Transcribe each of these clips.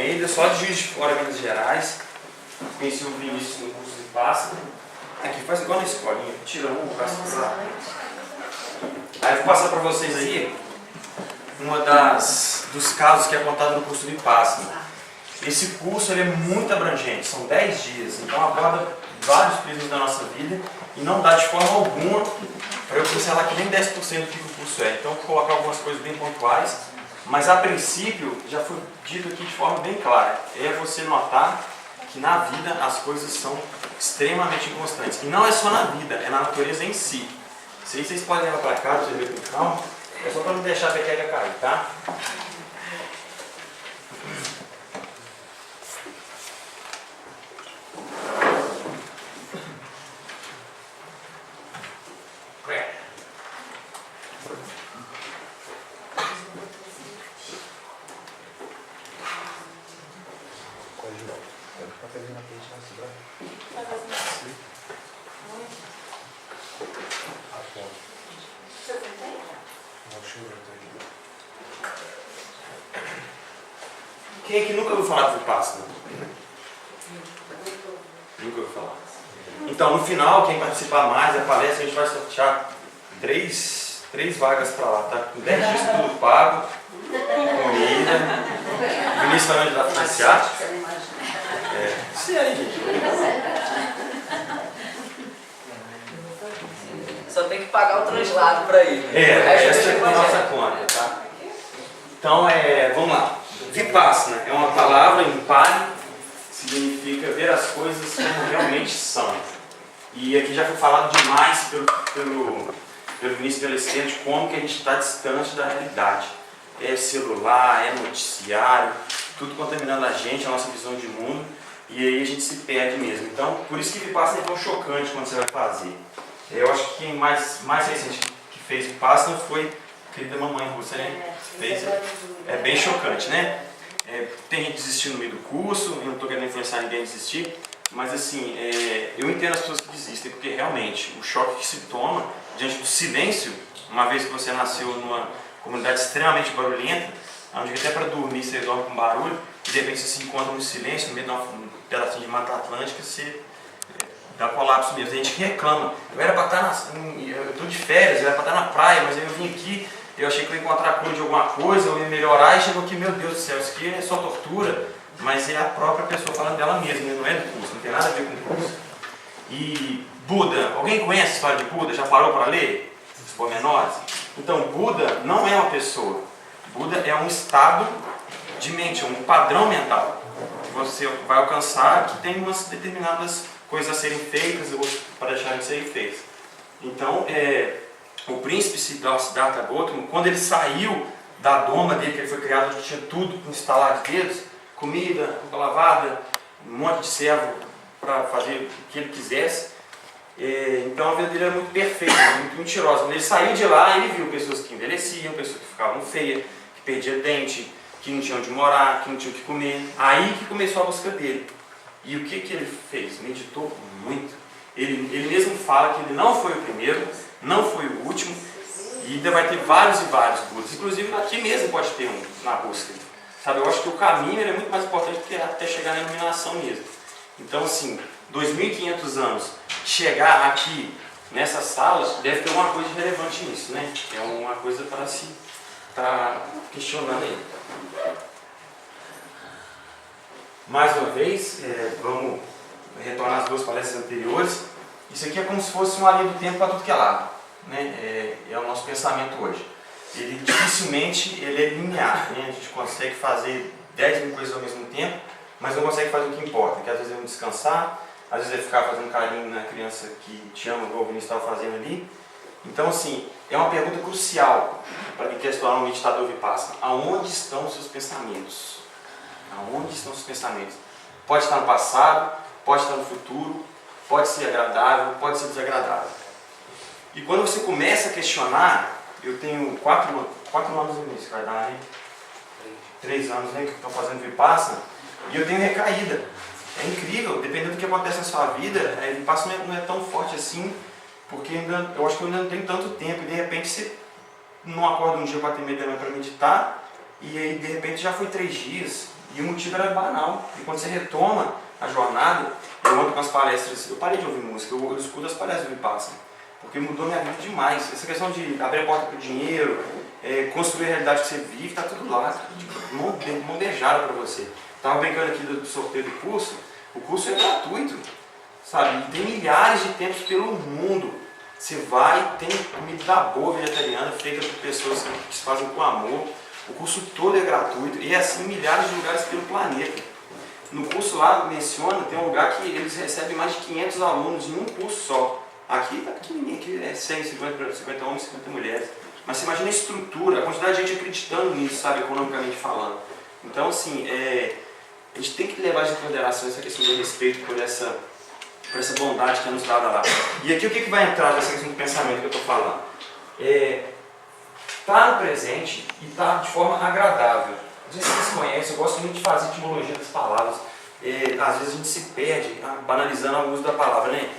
Almeida, só de Juiz de Fora, Minas Gerais. Conheci o Vinícius no curso de Pássaro. Aqui, faz igual na escolinha, tira um, passa lá. Aí eu vou passar para vocês aí dos casos que é contado no curso de Pássaro. Esse curso ele é muito abrangente, são 10 dias, então aborda vários períodos da nossa vida e não dá de forma alguma para eu pincelar aqui nem 10% do que o curso é. Então eu vou colocar algumas coisas bem pontuais, mas a princípio já foi dito aqui de forma bem clara, é você notar que na vida as coisas são extremamente inconstantes. E não é só na vida, é na natureza em si. Isso aí vocês podem levar para casa, vocês verem com calma, é só para não deixar a peteca cair, tá? Quem aqui nunca ouviu falar do Vipassana? Nunca ouviu falar. Então, no final, quem participar mais da palestra, a gente vai sortear três vagas para lá, tá? Com 10 dias tudo pago, comida. O Vinícius vai me ajudar a financiar. Isso aí, gente. Só tem que pagar o translado para ir. Essa é a nossa conta, tá? Então, vamos lá. Vipassana é uma palavra em Pali, significa ver as coisas como realmente são. E aqui já foi falado demais pelo Vinícius, pela esquerda, de como que a gente está distante da realidade. É celular, é noticiário, tudo contaminando a gente, a nossa visão de mundo, e aí a gente se perde mesmo. Então, por isso que Vipassana é tão chocante quando você vai fazer. Eu acho que quem mais recente que fez Vipassana foi a querida mamãe russa, né? É bem chocante, né? Tem gente desistindo no meio do curso, eu não estou querendo influenciar ninguém a desistir, mas assim, eu entendo as pessoas que desistem, porque realmente o choque que se toma diante do silêncio, uma vez que você nasceu numa comunidade extremamente barulhenta, onde até para dormir você dorme com barulho, e de repente você se encontra no silêncio, no meio de um pedacinho de Mata Atlântica, você dá colapso mesmo. Tem gente que reclama, eu estou de férias, eu era para estar na praia, mas aí eu vim aqui, eu achei que eu ia encontrar a cura de alguma coisa, eu ia melhorar, e chegou aqui, meu Deus do céu, isso aqui é só tortura, mas é a própria pessoa falando dela mesma, não é do curso, não tem nada a ver com o curso. E Buda, alguém conhece a história de Buda? Já parou para ler os pormenores? Então, Buda não é uma pessoa, Buda é um estado de mente, um padrão mental, que você vai alcançar, que tem umas determinadas coisas a serem feitas ou para deixarem de serem feitas. Então, o príncipe Siddhartha Gautama, quando ele saiu da doma dele, que ele foi criado, onde tinha tudo com estalar de dedos, comida, roupa lavada, um monte de servo para fazer o que ele quisesse. Então a vida dele era muito perfeita, muito mentirosa. Quando ele saiu de lá, ele viu pessoas que envelheciam, pessoas que ficavam feias, que perdiam dente, que não tinham onde morar, que não tinham o que comer. Aí que começou a busca dele. E o que ele fez? Meditou muito. Ele mesmo fala que ele não foi o primeiro, não foi o último, e ainda vai ter vários e vários Budas. Inclusive aqui mesmo pode ter um na busca. Sabe, eu acho que o caminho é muito mais importante do que até chegar na iluminação mesmo. Então assim, 2.500 anos, chegar aqui nessa sala, deve ter alguma coisa relevante nisso, né? É uma coisa para se estar questionando aí. Mais uma vez, vamos retornar as duas palestras anteriores. Isso aqui é como se fosse uma linha do tempo para tudo que é lado, né? É o nosso pensamento hoje. Ele dificilmente é linear, né? A gente consegue fazer 10 mil coisas ao mesmo tempo, mas não consegue fazer o que importa, que às vezes é descansar, às vezes é ficar fazendo carinho na criança que te ama, igual o Vinícius estava fazendo ali. Então, assim, é uma pergunta crucial para quem quer se tornar um meditador Vipassana. Aonde estão os seus pensamentos? Aonde estão os pensamentos? Pode estar no passado, pode estar no futuro, pode ser agradável, pode ser desagradável. E quando você começa a questionar, eu tenho 4 anos no início, vai dar, né? 3 anos, né, que estou fazendo Vipassana, e eu tenho recaída. É incrível, dependendo do que acontece na sua vida, Vipassana não é tão forte assim, porque eu acho que eu ainda não tenho tanto tempo, e de repente você não acorda um dia 4h30 da manhã para meditar, e aí de repente já foi 3 dias, E o motivo era banal. E quando você retoma a jornada, eu ando com as palestras, eu parei de ouvir música, eu escuto as palestras do Vipassana, porque mudou minha vida demais. Essa questão de abrir a porta para o dinheiro, construir a realidade que você vive, está tudo lá, tipo, mão beijada para você. Estava brincando aqui do sorteio do curso, o curso é gratuito, sabe? E tem milhares de templos pelo mundo. Você vai, tem comida boa vegetariana, feita por pessoas que se fazem com amor. O curso todo é gratuito e é assim em milhares de lugares pelo planeta. No curso lá, menciona, tem um lugar que eles recebem mais de 500 alunos em um curso só. Aqui tá pequenininho, aqui é 100, 50 homens, 50 mulheres. Mas você imagina a estrutura, a quantidade de gente acreditando nisso, sabe, economicamente falando. Então, assim, a gente tem que levar em consideração essa questão do respeito por essa bondade que é nos dada lá. E aqui o que vai entrar nessa questão do pensamento que eu estou falando? Tá no presente e tá de forma agradável. Não sei se vocês conhecem, eu gosto muito de fazer etimologia das palavras. Às vezes a gente se perde banalizando o uso da palavra, né?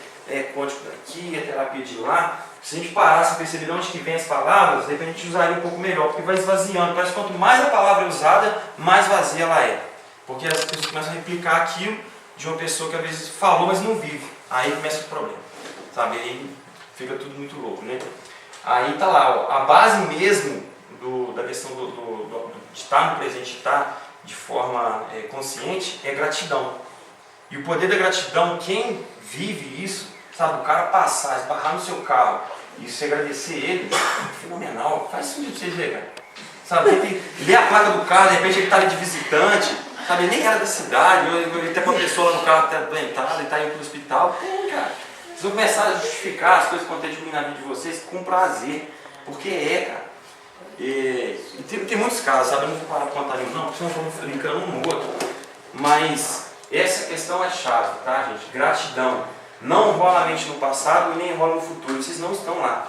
Código daqui, terapia de lá. Se a gente parasse e perceber de onde que vem as palavras, de repente a gente usaria um pouco melhor, porque vai esvaziando. Parece que quanto mais a palavra é usada, mais vazia ela é. Porque as pessoas começam a replicar aquilo de uma pessoa que às vezes falou, mas não vive. Aí começa o problema, sabe? Aí fica tudo muito louco, né? Aí tá lá, ó, a base mesmo da questão de estar no presente, de estar de forma consciente, é gratidão. E o poder da gratidão, quem vive isso, sabe? O cara passar, esbarrar no seu carro e você agradecer ele, é fenomenal. Faz isso pra vocês verem, cara. Sabe? Lê a placa do carro, de repente ele está ali de visitante, sabe? Ele nem era da cidade, ele tem uma pessoa lá no carro que está doentada, ele está indo para o hospital. Cara. Vocês vão começar a justificar as coisas que acontecem na vida de vocês com prazer. Porque cara. E tem muitos casos, sabe? Eu não vou parar para contar nenhum, não, porque senão eu estou brincando um no outro. Mas essa questão é chave, tá, gente? Gratidão. Não rola a mente no passado e nem rola no futuro. Vocês não estão lá.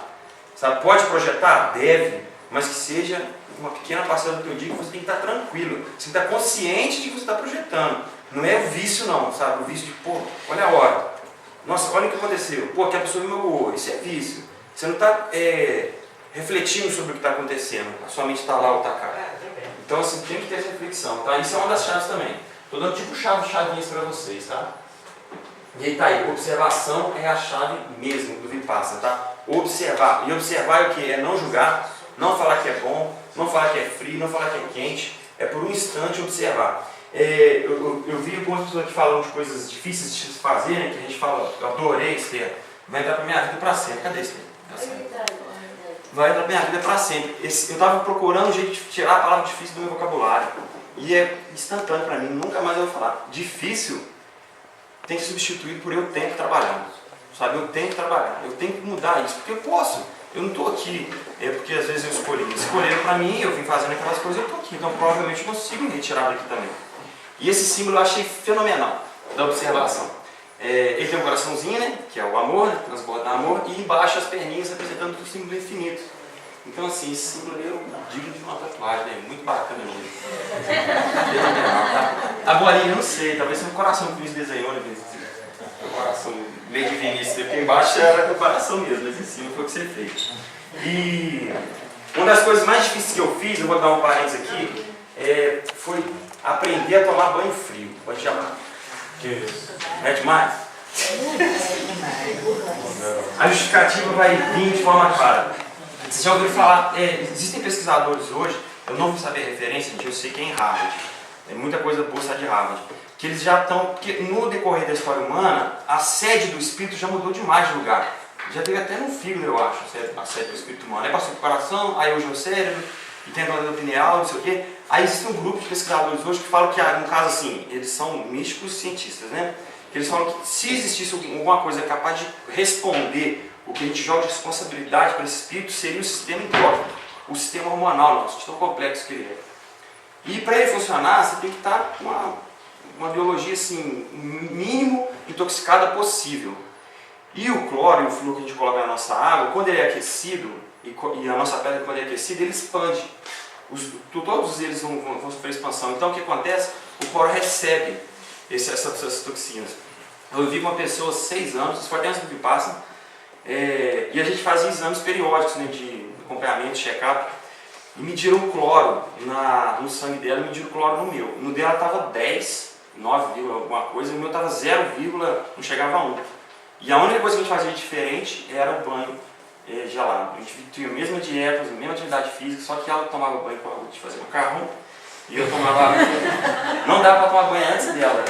Sabe? Pode projetar? Deve. Mas que seja uma pequena parcela do teu dia que você tem que estar tranquilo. Você tem que estar consciente de que você está projetando. Não é o vício não, sabe? O vício de, pô, olha a hora. Nossa, olha o que aconteceu. Pô, que a pessoa me magoou. Isso é vício. Você não está refletindo sobre o que está acontecendo. A sua mente está lá ou está cá. Então, assim, tem que ter essa reflexão, tá? Isso é uma das chaves também. Estou dando tipo chavinhas para vocês, tá? E aí tá aí, observação é a chave mesmo do Vipassana, tá? Observar. E observar é o que? É não julgar, não falar que é bom, não falar que é frio, não falar que é quente. É por um instante observar. Eu vi algumas pessoas que falam de coisas difíceis de se fazer, né? Que a gente fala, eu adorei esse termo. Vai entrar pra minha vida para sempre. Cadê esse termo? Vai entrar pra minha vida para sempre. Eu estava procurando um jeito de tirar a palavra difícil do meu vocabulário. E é instantâneo para mim, nunca mais eu vou falar. Difícil tem que ser substituído por eu tenho que trabalhar. Sabe? Eu tenho que trabalhar. Eu tenho que mudar isso, porque eu posso. Eu não estou aqui porque às vezes eu escolhi. Escolheram para mim, eu vim fazendo aquelas coisas, eu estou aqui. Então provavelmente eu consigo me retirar daqui também. E esse símbolo eu achei fenomenal, da observação. Ele tem um coraçãozinho, né? Que é o amor, né? Transbordar amor, e embaixo as perninhas representando o símbolo infinito. Então assim, esse símbolo ali eu digo de uma tatuagem, né? Muito bacana mesmo. A bolinha eu não sei, talvez seja um coração que o Luiz desenhou, né? O coração meio de Vinícius, porque embaixo era o coração mesmo, mas em cima foi o que você fez. E uma das coisas mais difíceis que eu fiz, eu vou dar um parênteses aqui, foi aprender a tomar banho frio. Pode chamar. Que isso? É demais? A justificativa vai vir de forma clara. Vocês já ouviram falar, existem pesquisadores hoje, eu não vou saber a referência, eu sei que é em Harvard, muita coisa boa sai de Harvard, que eles já estão, porque no decorrer da história humana, a sede do espírito já mudou demais de lugar. Já teve até no fígado, eu acho, a sede do espírito humano. Aí passou para o coração, aí hoje é o cérebro, e tem a glândula pineal, não sei o quê. Aí existe um grupo de pesquisadores hoje que falam que, no caso assim, eles são místicos cientistas, né? Eles falam que se existisse alguma coisa capaz de responder o que a gente joga de responsabilidade para esse espírito, seria o sistema endócrino, o sistema hormonal nosso, de tão complexo que ele é. E para ele funcionar, você tem que estar com uma biologia assim, mínimo intoxicada possível. E o cloro e o flúor que a gente coloca na nossa água, quando ele é aquecido, e a nossa pele quando é aquecida, ele expande. Todos eles vão sofrer expansão. Então o que acontece? O cloro recebe essas toxinas. Eu vi uma pessoa 6 anos, isso foi dentro do Vipassana, e a gente fazia exames periódicos, né, de acompanhamento, check-up. e mediram o cloro no sangue dela e mediram o cloro no meu. No dela estava 10, 9, alguma coisa, e o meu estava 0, não chegava a 1. E a única coisa que a gente fazia diferente era o banho gelado. A gente tinha a mesma dieta, a mesma atividade física, só que ela tomava banho de fazer macarrão e eu tomava. Não dava para tomar banho antes dela,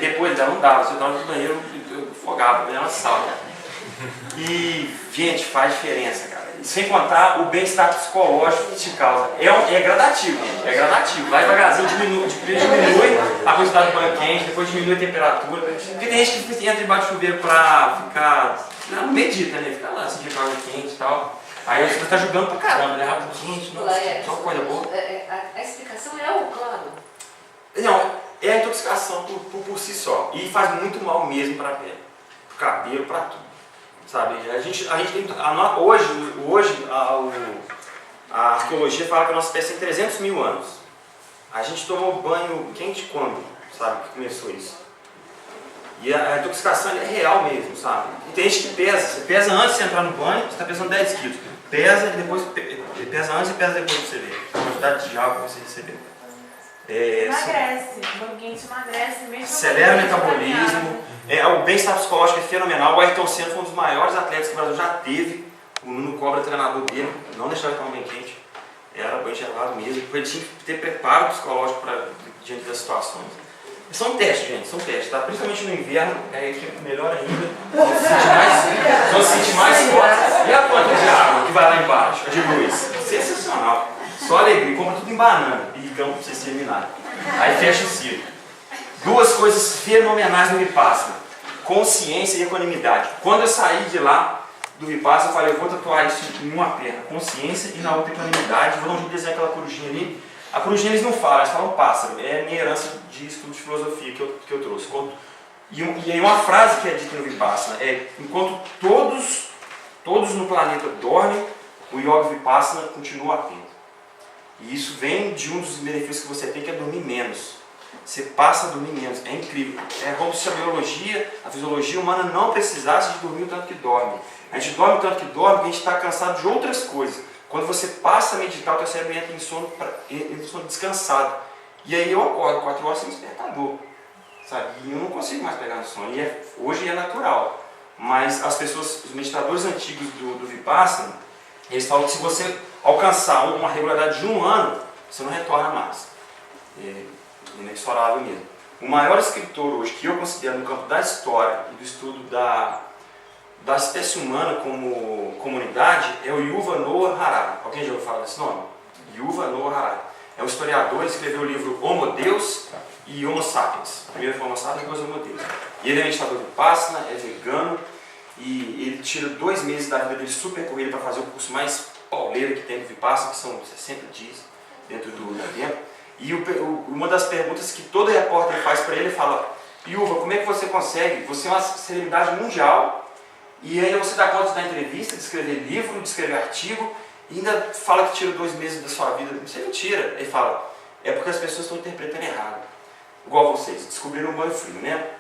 depois dela não dava. Se eu estava no banheiro, eu afogava, banho ela salva. E, gente, faz diferença, cara. Sem contar o bem-estar psicológico que te causa. É gradativo, gente. É gradativo. Vai devagarzinho, diminui a quantidade de banho quente, depois diminui a temperatura. Porque tem gente que entra debaixo do chuveiro pra ficar. Não medita, né? Fica lá, sentindo água quente e tal. Aí você tá jogando pra caramba, né? Água quente, nossa, só coisa boa. A explicação é o cloro? Não, é a intoxicação por si só. E faz muito mal mesmo pra pele, pro cabelo, pra tudo. Sabe? A gente tem. Hoje a arqueologia fala que a nossa espécie tem 300 mil anos. A gente tomou banho quente quando? Sabe? Que começou isso. E a intoxicação é real mesmo, sabe? E tem gente que pesa. Você pesa antes de entrar no banho, você está pesando 10 quilos. Pesa e depois pesa antes e pesa depois para você ver a quantidade de água que você recebeu. Emagrece, o banho quente emagrece mesmo. Acelera o metabolismo. O bem-estar psicológico é fenomenal. O Ayrton Senna foi um dos maiores atletas que o Brasil já teve. O Nuno Cobra, treinador dele, não deixava ele tomar banho quente. Era banho gelado mesmo. Ele tinha que ter preparo psicológico diante das situações. São testes, gente, são testes, tá? Principalmente no inverno, que é melhor ainda. Vão se sentir mais forte. E a planta de água que vai lá embaixo, a de luz? Sensacional. Só alegria. Compra tudo em banana e grão para vocês terminarem. Aí fecha o ciclo. Duas coisas fenomenais no Vipassana: consciência e equanimidade. Quando eu saí de lá do Vipassana, eu falei, eu vou tatuar isso em uma perna, consciência, e na outra equanimidade. Vou dar um desenho aquela corujinha ali. A corujinha eles não falam, eles falam pássaro. É a minha herança de estudo de filosofia que eu trouxe. E aí uma frase que é dita no Vipassana é: enquanto todos no planeta dormem, o Yoga Vipassana continua atento. E isso vem de um dos benefícios que você tem, que é dormir menos. Você passa a dormir menos, é incrível. É como se a fisiologia humana não precisasse de dormir o tanto que dorme. A gente dorme o tanto que dorme porque a gente está cansado de outras coisas. Quando você passa a meditar, o teu cérebro entra em sono descansado. E aí eu acordo 4 horas sem despertador. Sabe? E eu não consigo mais pegar no sono. E hoje é natural. Mas as pessoas, os meditadores antigos do Vipassana, eles falam que se você alcançar uma regularidade de 1 ano, você não retorna mais. É inexorável mesmo. O maior escritor hoje que eu considero no campo da história e do estudo da espécie humana como comunidade é o Yuval Noah Harari. Alguém já ouviu falar desse nome? Yuval Noah Harari. É um historiador, ele escreveu o livro Homo Deus e Homo Sapiens. Primeiro foi Homo Sapiens, depois Homo Deus. E ele é meditador Vipassana, é vegano, e ele tira 2 meses da vida dele super corrida para fazer o curso mais pauleiro que tem do Vipassana, que são 60 dias dentro do tempo. E uma das perguntas que todo repórter faz para ele, fala: Yuval, como é que você consegue? Você é uma celebridade mundial, e ainda você dá conta de dar entrevista, de escrever livro, de escrever artigo, e ainda fala que tira 2 meses da sua vida. Isso é mentira. Ele fala: é porque as pessoas estão interpretando errado. Igual vocês, descobriram o banho frio, né?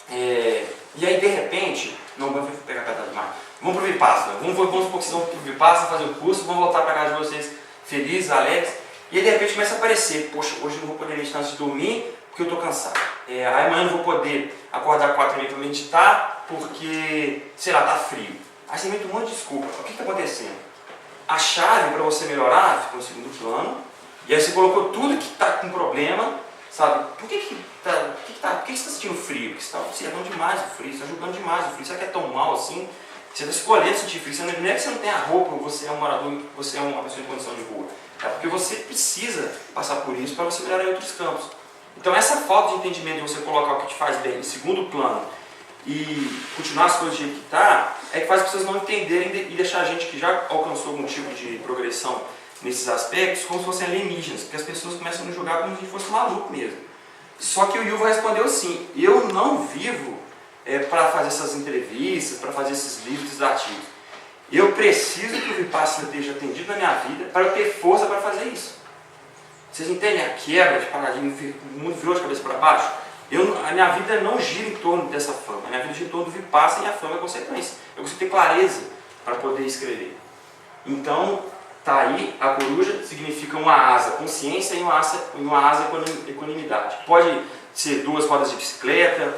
E aí, de repente, não, o banho frio pegar cada demais. Vamos pro Vipassana. Vamos supor que vocês vão pro Vipassana fazer o curso, vão voltar para casa de vocês felizes, alegres, e aí, de repente, começa a aparecer: poxa, hoje eu não vou poder meditar antes de dormir porque eu estou cansado. Aí amanhã eu não vou poder acordar 4h30 para meditar porque, sei lá, está frio. Aí você inventa um monte de desculpa. O que está acontecendo? A chave para você melhorar ficou no segundo plano, e aí você colocou tudo que está com problema, sabe? Por que você está sentindo frio? Porque você está observando demais o frio, você está julgando demais o frio. Será que é tão mal assim? Você está escolhendo sentir frio. Não é que você não tem a roupa, ou você é um morador, você é uma pessoa em condição de rua. É porque você precisa passar por isso para você melhorar em outros campos. Então essa falta de entendimento de você colocar o que te faz bem em segundo plano e continuar as coisas do jeito que está, é que faz as pessoas não entenderem e deixar a gente que já alcançou algum tipo de progressão nesses aspectos como se fossem alienígenas, porque as pessoas começam a nos julgar como se a gente fosse maluco mesmo. Só que o Yuval respondeu assim: eu não vivo para fazer essas entrevistas, para fazer esses livros, esses artigos. Eu preciso que o Vipassana esteja atendido na minha vida para eu ter força para fazer isso. Vocês entendem a quebra de paradigma? O mundo virou de cabeça para baixo? A minha vida não gira em torno dessa fama. A minha vida gira em torno do Vipassana, e a fama é consequência. Eu consigo ter clareza para poder escrever. Então, Tá aí, a coruja significa uma asa consciência e uma asa equanimidade. Pode ser 2 rodas de bicicleta,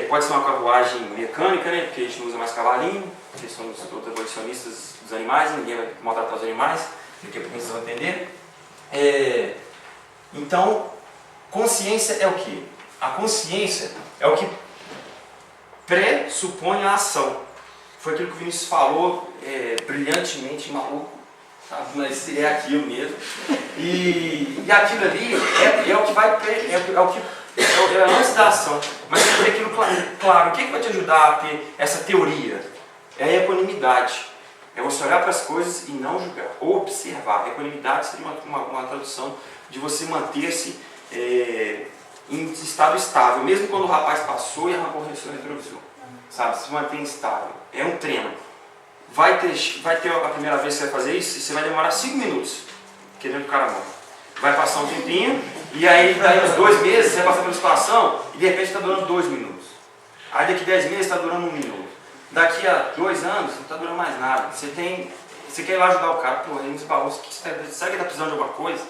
pode ser uma carruagem mecânica, né? Porque a gente não usa mais cavalinho, porque somos todos abolicionistas dos animais, ninguém vai maltratar os animais, daqui a pouco vocês vão entender. Então, consciência é o que? A consciência é o que pressupõe a ação. Foi aquilo que o Vinícius falou, brilhantemente, maluco, sabe? Mas é aquilo mesmo. E aquilo ali é o que vai, é antes da ação. Mas ter aquilo claro. O que vai te ajudar a ter essa teoria? É a equanimidade. É você olhar para as coisas e não julgar, observar. A equanimidade seria uma tradução de você manter-se em estado estável, mesmo quando o rapaz passou e arrancou o seu retrovisor. Sabe? Se mantém estável. É um treino. Vai ter a primeira vez que você vai fazer isso, você vai demorar 5 minutos querendo que o cara morra. Vai passar um tempinho, e aí daí uns 2 meses você vai passar pela situação e de repente está durando 2 minutos. Aí daqui 10 meses está durando 1 minuto. Daqui a 2 anos não está durando mais nada. Você quer ir lá ajudar o cara, pô, aí você fala, será que está precisando de alguma coisa?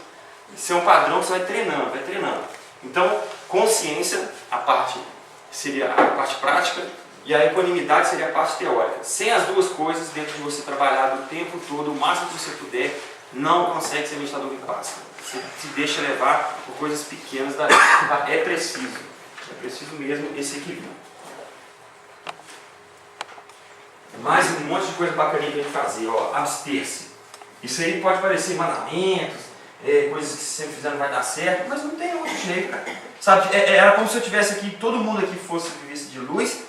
Isso é um padrão que você vai treinando. Então, consciência, seria a parte prática, e a equanimidade seria a parte teórica. Sem as duas coisas, dentro de você trabalhar o tempo todo, o máximo que você puder, não consegue ser meditador vipassana. Você se deixa levar por coisas pequenas da vida. É preciso mesmo esse equilíbrio. Mais um monte de coisa bacaninha pra gente fazer, ó, abster-se. Isso aí pode parecer mandamentos, coisas que se você fizer não vai dar certo, mas não tem outro jeito, cara. Sabe, era como se eu tivesse aqui, todo mundo aqui vivesse de luz,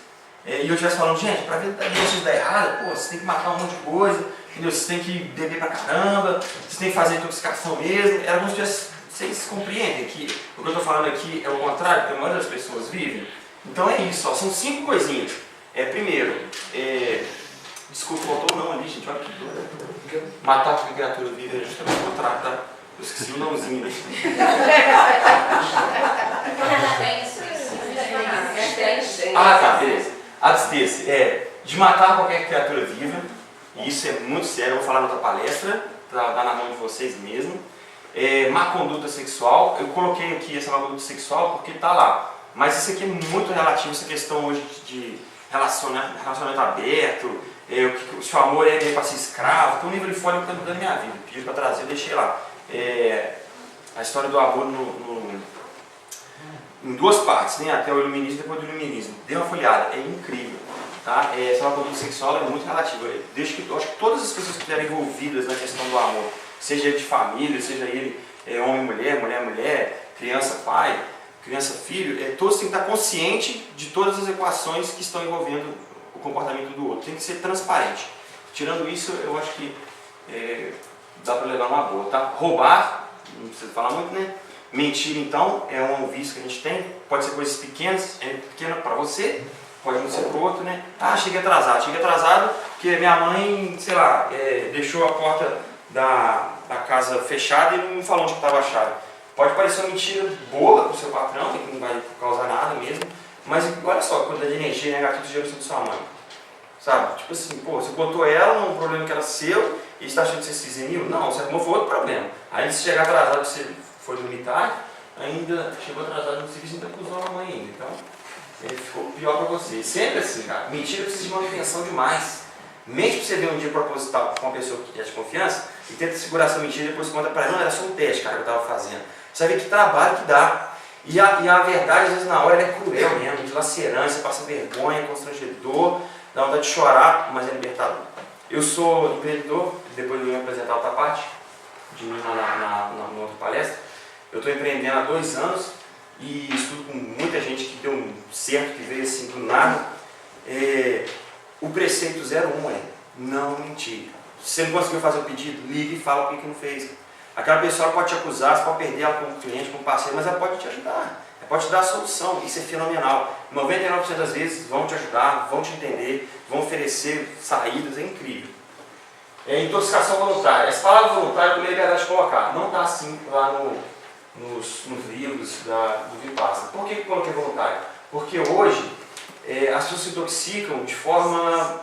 e eu estivesse falando, gente, para ver vocês dar errado, pô, você tem que matar um monte de coisa, entendeu? Você tem que beber pra caramba, você tem que fazer intoxicação mesmo. Era como se tivesse, vocês compreendem que o que eu estou falando aqui é o contrário que a maioria das pessoas vivem? Então é isso, ó, são 5 coisinhas. Primeiro, desculpa, faltou o não ali, gente, olha que doido. Matar qualquer criatura viva é justamente o contrário, tá? Eu esqueci o nãozinho ali. Ah, tá, beleza. Abster-se de matar qualquer criatura viva, e isso é muito sério, eu vou falar na outra palestra, para dar na mão de vocês mesmo. Má conduta sexual, eu coloquei aqui essa má conduta sexual porque está lá, mas isso aqui é muito relativo, essa questão hoje de relacionamento aberto, se o amor é para ser escravo, tem um livro ali fora que está mudando minha vida, pedi para trazer, eu deixei lá. A história do amor em 2 partes, né? Até o iluminismo e depois do iluminismo. Dê uma folhada, é incrível. Tá? Essa conduta sexual é muito relativa. Eu acho que todas as pessoas que estiverem envolvidas na questão do amor, seja ele de família, seja ele homem, mulher, criança, pai, criança, filho, todos têm que estar conscientes de todas as equações que estão envolvendo o comportamento do outro. Tem que ser transparente. Tirando isso, eu acho que dá para levar uma boa. Tá? Roubar, não precisa falar muito, né? Mentir, então, é um vício que a gente tem. Pode ser coisas pequenas, pequena para você, pode não ser para o outro, né? Ah, cheguei atrasado porque minha mãe, sei lá, deixou a porta da casa fechada e não falou onde estava a chave. Pode parecer uma mentira boa para o seu patrão, que não vai causar nada mesmo, mas olha só a quantidade de energia negativa que gera sobre sua mãe. Sabe? Tipo assim, pô, você botou ela num problema que era seu e está achando que você se eximiu? Não, você arrumou foi outro problema. Aí se chegar atrasado, você foi dormir tarde, ainda chegou atrasado no serviço e ainda acusou a mãe ainda. Então, ficou pior para você. Sempre assim, cara. Mentira precisa de manutenção demais. Mente para você ver um dia proposital com uma pessoa que é de confiança e tenta segurar essa mentira e depois conta para ela, não, era só um teste, cara, que eu estava fazendo. Você vai ver que trabalho que dá. E a verdade, às vezes, na hora, ela é cruel mesmo, dilacerante, você passa vergonha, constrangedor, dá vontade de chorar, mas é libertador. Eu sou empreendedor, depois eu vou me apresentar outra parte, de mim na outra palestra. Eu estou empreendendo há 2 anos e estudo com muita gente que deu certo, que veio assim do nada. O preceito 01 é não mentir. Se você não conseguiu fazer o pedido, ligue e fala o que não fez. Aquela pessoa pode te acusar, você pode perder ela como cliente, como parceiro, mas ela pode te ajudar. Ela pode te dar a solução. Isso é fenomenal. 99% das vezes vão te ajudar, vão te entender, vão oferecer saídas, é incrível. Intoxicação voluntária. Essa palavra voluntária eu tomei a liberdade de colocar. Não está assim lá nos livros do Vipassana. Por que eu coloquei voluntário? Porque hoje as pessoas se intoxicam de forma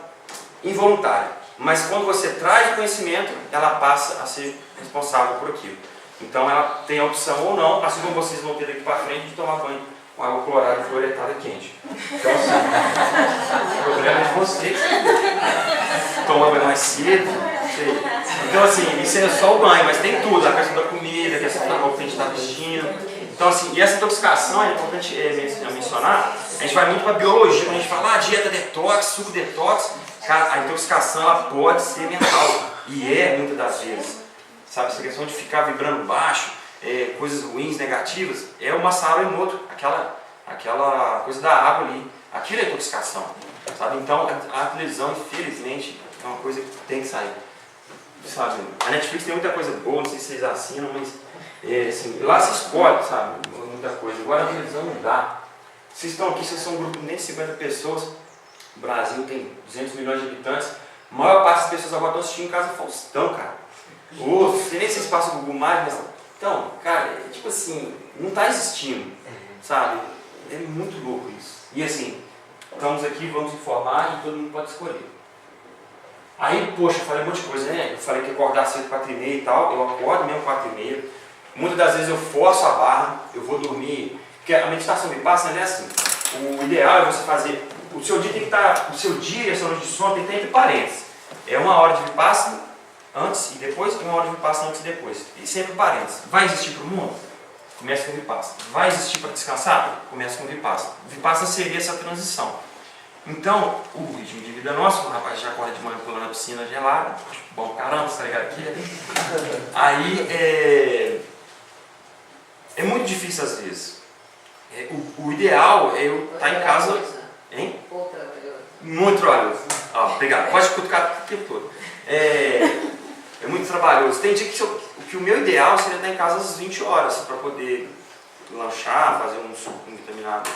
involuntária. mas quando você traz o conhecimento, ela passa a ser responsável por aquilo. Então ela tem a opção ou não, assim como vocês vão ter daqui para frente, de tomar banho com água clorada fluoretada quente. Então assim, o problema é de vocês. Toma banho mais cedo. Então assim, isso é só o banho, mas tem tudo, a questão da comida, a questão da roupa que a gente está vestindo. Então assim, e essa intoxicação é importante mencionar, a gente vai muito para a biologia, quando a gente fala dieta detox, suco detox, cara, a intoxicação ela pode ser mental, e é muitas das vezes. Sabe, essa questão de ficar vibrando baixo, coisas ruins, negativas, é uma Masaru Emoto, aquela coisa da água ali, aquilo é intoxicação. Sabe? Então a televisão, infelizmente, é uma coisa que tem que sair. Sabe? A Netflix tem muita coisa boa, não sei se vocês assinam, mas assim, lá se escolhe, sabe? Muita coisa. Agora a televisão não dá. Vocês estão aqui, vocês são um grupo de nem 50 pessoas. O Brasil tem 200 milhões de habitantes. A maior parte das pessoas agora estão assistindo em casa Faustão, cara. Ou, sei nem se vocês passam o Google Mais, mas. Então, cara, tipo assim, não está existindo, sabe? É muito louco isso. E assim, estamos aqui, vamos informar e todo mundo pode escolher. Aí, poxa, eu falei um monte de coisa, né? Eu falei que acordar cedo 4h30 e tal, eu acordo mesmo 4h30. Muitas das vezes eu forço a barra, eu vou dormir, porque a meditação vipassana é assim, o ideal é você fazer, o seu dia tem que estar, o seu dia e a sua noite de sono tem que estar entre parênteses. É 1 hora de vipassana antes e depois, e 1 hora de vipassana antes e depois. E sempre parênteses. Vai existir para o mundo? Começa com vipassana. Vai existir para descansar? Começa com vipassana. Vipassana seria essa transição. Então, o ritmo de vida nosso, o rapaz já acorda de manhã pulando na piscina gelada, bom caramba, tá ligado aqui? Aí, é muito difícil às vezes. O ideal é eu estar em casa. Hein? Muito trabalhoso. Obrigado. Pode cutucar o tempo todo. É muito trabalhoso. Tem dia que o meu ideal seria estar em casa às 20 horas para poder lanchar, fazer um suco vitaminado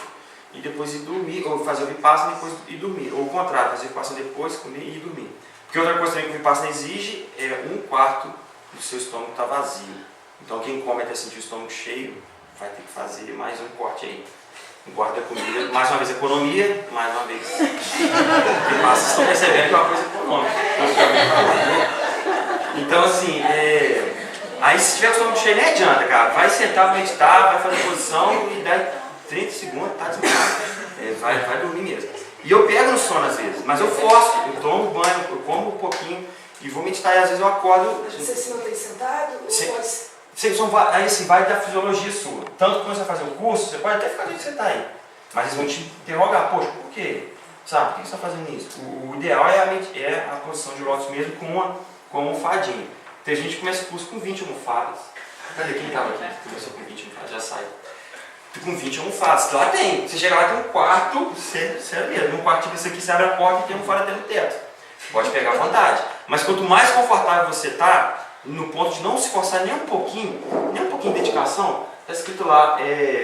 e depois ir dormir, ou fazer o vipassana e depois ir dormir. Ou o contrário, fazer o vipassana depois, comer e ir dormir. Porque outra coisa também que o vipassana exige é 1/4 do seu estômago estar vazio. Então quem come até sentir o estômago cheio vai ter que fazer mais um corte aí. Um corte da comida, mais uma vez economia, mais uma vez. Vocês estão percebendo que é uma coisa econômica. Então assim, aí se tiver o estômago cheio, não adianta, cara. Vai sentar, vai meditar, vai fazer posição e dá 30 segundos, tá desmaiado. Vai dormir mesmo. E eu pego no sono às vezes, mas eu forço, eu tomo banho, eu como um pouquinho e vou meditar e às vezes eu acordo. Você se mantém sentado? Aí assim, vai da fisiologia sua. Tanto que quando você vai fazer o curso, você pode até ficar do jeito que você está aí. Mas eles vão te interrogar, poxa, por quê? Sabe, por que você está fazendo isso? O ideal é a posição de lótus mesmo com uma almofadinha. Tem gente que começa o curso com 20 almofadas. Cadê quem estava aqui que começou com 20 almofadas? Já sai. Com 20 almofadas. Lá tem. Você chega lá tem um quarto, sério mesmo. Um quarto tipo esse aqui, você abre a porta e tem almofada até no teto. Pode pegar à vontade. Mas quanto mais confortável você está, no ponto de não se forçar nem um pouquinho de dedicação, está escrito lá,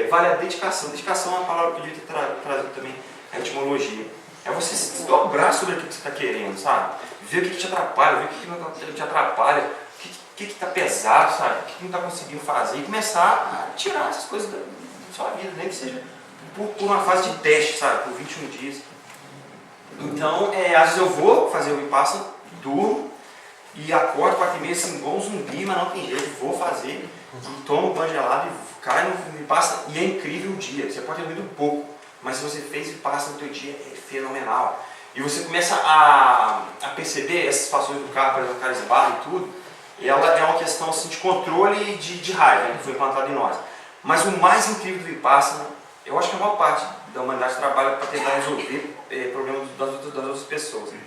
vale a dedicação. Dedicação é uma palavra que eu devia ter trazido também a etimologia. É você se dobrar sobre aquilo que você está querendo, sabe? Ver o que te atrapalha, ver o que não te atrapalha, o que está pesado, sabe? O que não está conseguindo fazer e começar a tirar essas coisas da sua vida, nem que seja por uma fase de teste, sabe? Por 21 dias. Então, às vezes eu vou fazer o vipassana, durmo e acordo 4h30 assim, igual um zumbi, mas não tem jeito, vou fazer, e tomo banho gelado e cai no vipassana e é incrível o dia. Você pode ter dormido pouco, mas se você fez vipassana no teu dia, é fenomenal. E você começa a perceber essas situações do carro, por exemplo, o cara esbarra e tudo, e ela é uma questão assim, de controle de raiva, né, que foi implantado em nós. Mas o mais incrível do vipassana, eu acho que a maior parte da humanidade trabalha para tentar resolver problemas das outras pessoas. Né?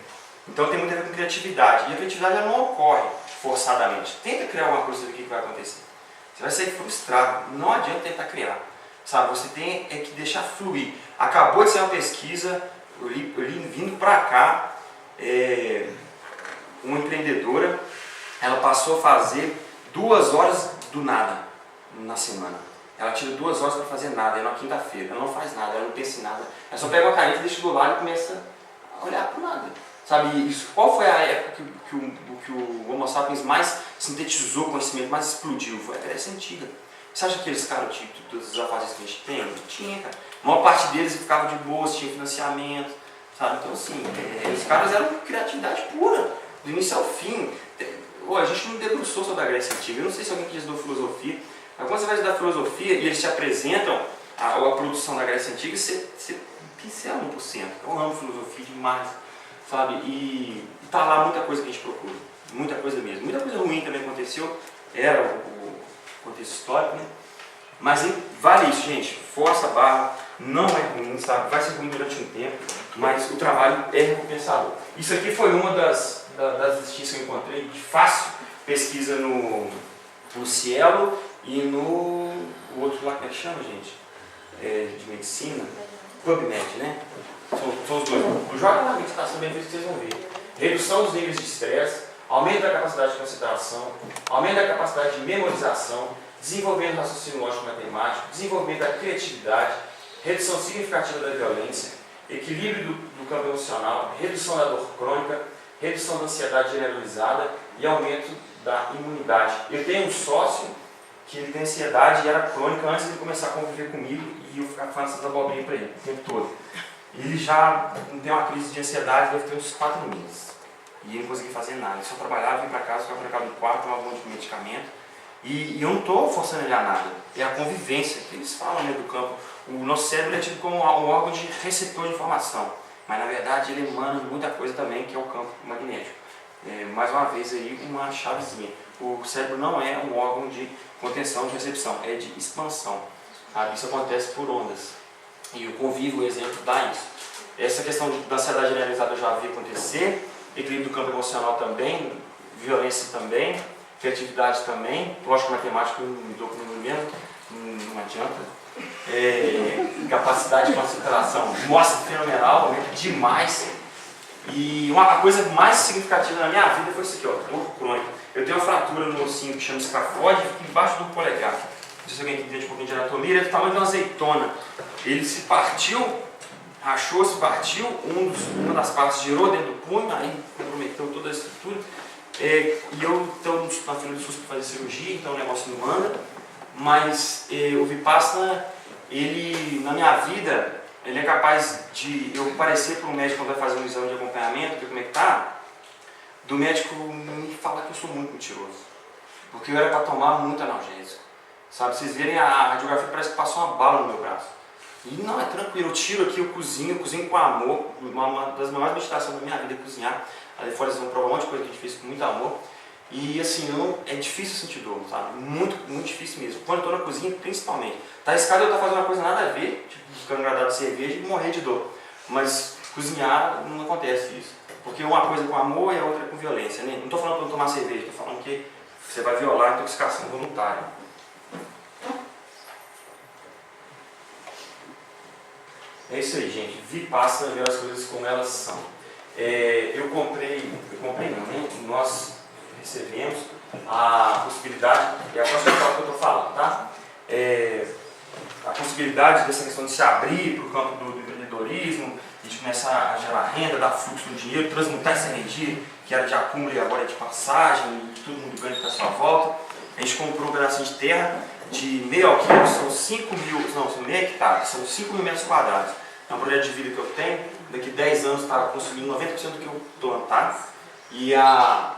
Então tem muito a ver com criatividade. E a criatividade ela não ocorre forçadamente. Tenta criar alguma coisa e ver o que vai acontecer. Você vai sair frustrado. Não adianta tentar criar. Sabe? Você tem que deixar fluir. Acabou de sair uma pesquisa, eu li vindo para cá, uma empreendedora, ela passou a fazer 2 horas do nada na semana. Ela tira 2 horas para fazer nada, é na quinta-feira, ela não faz nada, ela não pensa em nada. Ela só pega uma caneta, deixa do lado e começa a olhar para o nada. Sabe, qual foi a época que o Homo sapiens mais sintetizou conhecimento, mais explodiu? Foi a Grécia Antiga. Você acha que aqueles caras tinham todos os afazeres que a gente tem? Não tinha, cara. A maior parte deles ficavam de boas, tinha financiamento, sabe? Então, assim, os caras eram criatividade pura. do início ao fim. A gente não debruçou sobre a Grécia Antiga. Eu não sei se alguém que estudou filosofia, mas quando você vai estudar filosofia e eles te apresentam a produção da Grécia Antiga, você pincela 1%. Eu amo filosofia demais, sabe? E tá lá muita coisa que a gente procura. Muita coisa mesmo. Muita coisa ruim também aconteceu. Era o contexto histórico, né? Mas vale isso, gente. Força a barra. Não é ruim, sabe? Vai ser ruim durante um tempo, mas o trabalho é recompensador. Isso aqui foi uma das listinhas que eu encontrei de fácil pesquisa no Cielo e no o outro lá, como é que chama, gente? De medicina. PubMed, né? São os dois. O joga lá que está sabendo isso que vocês vão ver. Redução dos níveis de estresse, aumento da capacidade de concentração, aumento da capacidade de memorização, desenvolvimento do raciocínio lógico matemático, desenvolvimento da criatividade, redução significativa da violência, equilíbrio do campo emocional, redução da dor crônica, redução da ansiedade generalizada e aumento da imunidade. Eu tenho um sócio que ele tem ansiedade e era crônica antes de começar a conviver comigo e eu ficava falando essas abobrinhas para ele o tempo todo. Ele já não tem uma crise de ansiedade, deve ter uns 4 meses. E ele não conseguia fazer nada. Ele só trabalhava, vinha para casa, ficava trancado no quarto, tomava um monte de medicamento. E eu não estou forçando ele a nada. É a convivência que eles falam, né, do campo. O nosso cérebro é tido como um órgão de receptor de informação. Mas na verdade ele emana muita coisa também, que é o campo magnético. Mais uma vez aí uma chavezinha. O cérebro não é um órgão de contenção, de recepção, é de expansão. Sabe? Isso acontece por ondas. E o convívio, o exemplo, dá isso. Essa questão da ansiedade generalizada eu já vi acontecer, equilíbrio do campo emocional também, violência também, criatividade também, lógico matemático não dou com o mesmo, não adianta. Capacidade de concentração, mostra fenomenal, né? Demais. E uma coisa mais significativa na minha vida foi isso aqui, ó, dor crônica. Eu tenho uma fratura no ossinho que chama escafode e fica embaixo do polegar. Não sei se alguém entende um pouquinho de anatomia, ele é do tamanho de uma azeitona. Ele se partiu, rachou, se partiu, uma das partes girou dentro do punho, aí comprometeu toda a estrutura. E eu estou na fila de SUS para fazer cirurgia, então o negócio não anda. Mas o Vipassana, ele, na minha vida, ele é capaz de eu parecer para um médico quando vai fazer um exame de acompanhamento, ver como é que tá, do médico me falar que eu sou muito mentiroso. Porque eu era para tomar muito analgésico. Sabe, vocês verem a radiografia, parece que passou uma bala no meu braço. E não, é tranquilo, eu tiro aqui, eu cozinho com amor. Uma das maiores meditações da minha vida é cozinhar. Ali fora vocês vão provar um monte de coisa que a gente fez com muito amor. E assim, é difícil sentir dor, sabe? Muito, muito difícil mesmo. Quando eu estou na cozinha, principalmente. Tá arriscado eu estar fazendo uma coisa nada a ver, tipo, ficando agradado de cerveja e morrer de dor. Mas cozinhar não acontece isso. Porque uma coisa é com amor e a outra é com violência, né? Não estou falando para não tomar cerveja, estou falando que você vai violar a intoxicação voluntária. É isso aí, gente. Vipassana, ver as coisas como elas são. Eu comprei não, né? Nós recebemos a possibilidade, é a próxima coisa que eu estou falando, tá? A possibilidade dessa questão de se abrir para o campo do empreendedorismo, de começar a gerar renda, dar fluxo do dinheiro, transmutar essa energia que era de acúmulo e agora é de passagem, e todo mundo ganha para a sua volta. A gente comprou um pedacinho de terra de meio alqueiro, são 5 mil, não, são meio hectares, são 5 mil metros quadrados. É um projeto de vida que eu tenho, daqui 10 anos está consumindo 90% do que eu plantar. E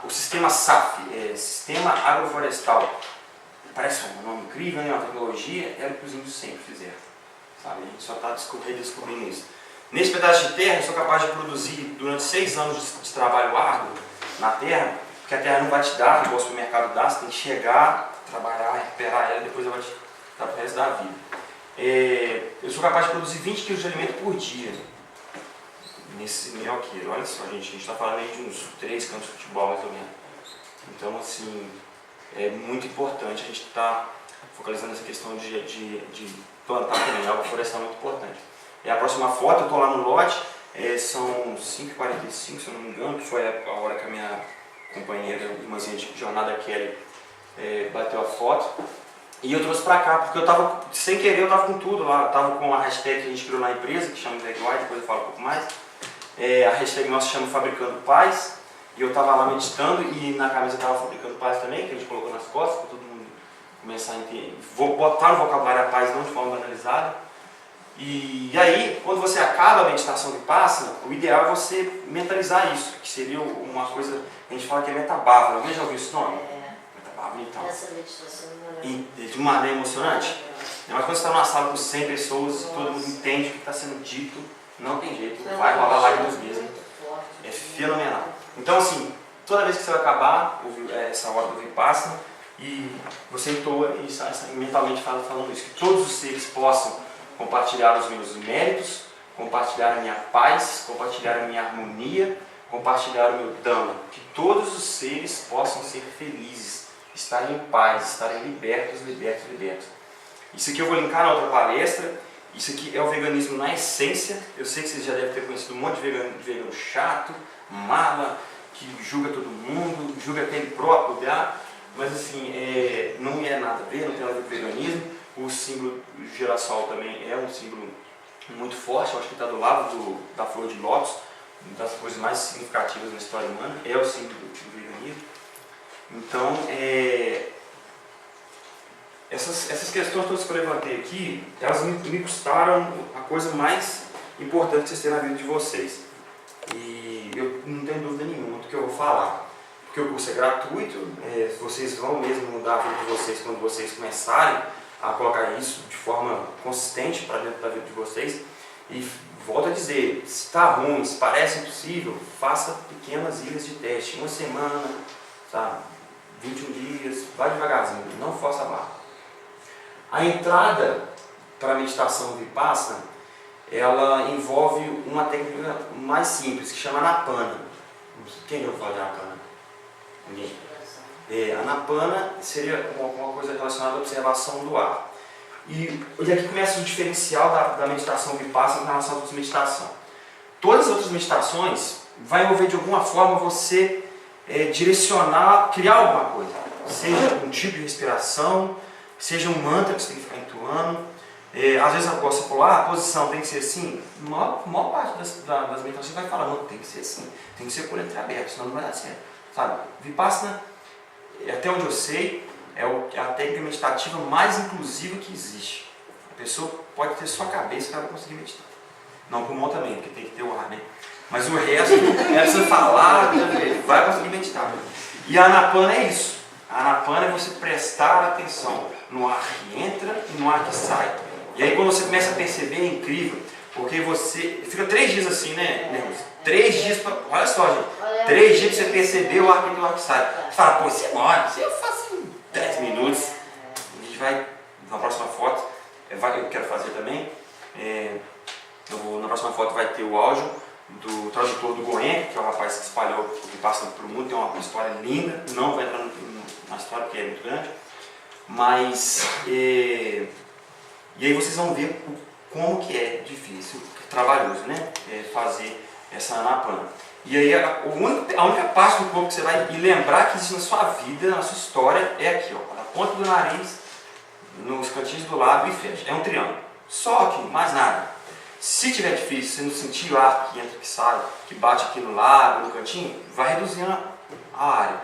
o sistema SAF, Sistema Agroflorestal, parece um nome incrível, né? Uma tecnologia, era o que os índios sempre fizeram. Sabe? A gente só está redescobrindo isso. Nesse pedaço de terra, eu sou capaz de produzir durante 6 anos de trabalho árduo na terra, porque a terra não vai te dar, igual o supermercado dá, você tem que chegar, trabalhar, recuperar ela, depois ela vai te dar para o resto da vida. Eu sou capaz de produzir 20 kg de alimento por dia nesse meio alqueiro. Olha só, gente, a gente está falando aí de uns 3 campos de futebol, mais ou menos. Então, assim, é muito importante a gente estar focalizando nessa questão de plantar também, algo florestal muito importante. A próxima foto, eu estou lá no lote, são 5h45, se eu não me engano, que foi a hora que a minha companheira, irmãzinha de jornada Kelly, bateu a foto. E eu trouxe pra cá, porque eu tava, sem querer, eu tava com tudo lá. Eu tava com a hashtag que a gente criou na empresa, que chama Zegwai, depois eu falo um pouco mais. A hashtag nossa chama Fabricando Paz. E eu tava lá meditando e na camisa eu tava Fabricando Paz também, que a gente colocou nas costas, para todo mundo começar a entender. Vou botar no vocabulário a paz não de forma banalizada. E aí, quando você acaba a meditação Vipassana, o ideal é você mentalizar isso, que seria uma coisa, a gente fala que é metabávara. Alguém já ouviu esse nome? Metabávara, então. Essa meditação não é... E de uma maneira emocionante. Mas quando você está numa sala com 100 pessoas e todo mundo entende o que está sendo dito, não tem jeito, vai rolar lágrimas mesmo. É fenomenal. Então, assim, toda vez que você vai acabar essa hora do Vipassana, e você entoa e sai mentalmente falando isso, que todos os seres possam compartilhar os meus méritos, compartilhar a minha paz, compartilhar a minha harmonia, compartilhar o meu Dhamma, que todos os seres possam ser felizes, estarem em paz, estarem libertos. Isso aqui eu vou linkar na outra palestra. Isso aqui é o veganismo na essência. Eu sei que vocês já devem ter conhecido um monte de vegano chato, mala, que julga todo mundo, julga até ele próprio, mas assim, não é nada a ver, não tem nada a ver com veganismo. O símbolo girassol também é um símbolo muito forte, eu acho que está do lado da flor de lótus, uma das coisas mais significativas na história humana, é o símbolo do veganismo. Então, essas questões todas que eu levantei aqui, elas me custaram a coisa mais importante que vocês têm na vida de vocês. E eu não tenho dúvida nenhuma do que eu vou falar. Porque o curso é gratuito, vocês vão mesmo mudar a vida de vocês quando vocês começarem a colocar isso de forma consistente para dentro da vida de vocês. E volto a dizer, se está ruim, se parece impossível, faça pequenas ilhas de teste, uma semana, sabe, 21 dias, vai devagarzinho, não força a barra. A entrada para a meditação Vipassana, ela envolve uma técnica mais simples, que chama Anapana. Quem já ouviu falar de Anapana? Ninguém? Anapana seria uma coisa relacionada à observação do ar. E aqui começa o diferencial da meditação Vipassana em relação às outras meditações. Todas as outras meditações vai envolver de alguma forma você direcionar, criar alguma coisa. Seja um tipo de respiração, seja um mantra que você tem que ficar entoando. Às vezes eu posso falar, a posição tem que ser assim. A maior parte das meditações vai falar, não, tem que ser assim, tem que ser por entreaberto, senão não vai dar certo. Sabe? Vipassana, até onde eu sei, é a técnica meditativa mais inclusiva que existe. A pessoa pode ter só a cabeça que ela vai conseguir meditar. Não, o pulmão também, porque tem que ter o ar, né? Mas o resto, ela precisa falar, vai conseguir meditar. E a Anapana é isso. A Anapana é você prestar atenção no ar que entra e no ar que sai. E aí quando você começa a perceber, é incrível, porque você fica 3 dias assim, né, Nervoso? 3 dias, olha só, gente, 3 dias para você perceber o ar que entra e o ar que sai. Você fala, pô, isso é mole, isso eu faço em 10 minutos. A gente vai, na próxima foto, eu quero fazer também, na próxima foto vai ter o áudio do tradutor do Goenka, que é o rapaz que espalhou o Vipassana para o mundo, tem uma história linda, não vai entrar na história porque é muito grande, mas e aí vocês vão ver como que é difícil, trabalhoso, né, fazer essa Anapana. E aí a única parte do corpo que você vai lembrar que existe na sua vida, na sua história, é aqui, ó, na ponta do nariz, nos cantinhos do lábio e fecha. É um triângulo. Só aqui, mais nada. Se tiver difícil, você não sentir o ar que entra, que sai, que bate aqui no lábio, no cantinho, vai reduzindo a área.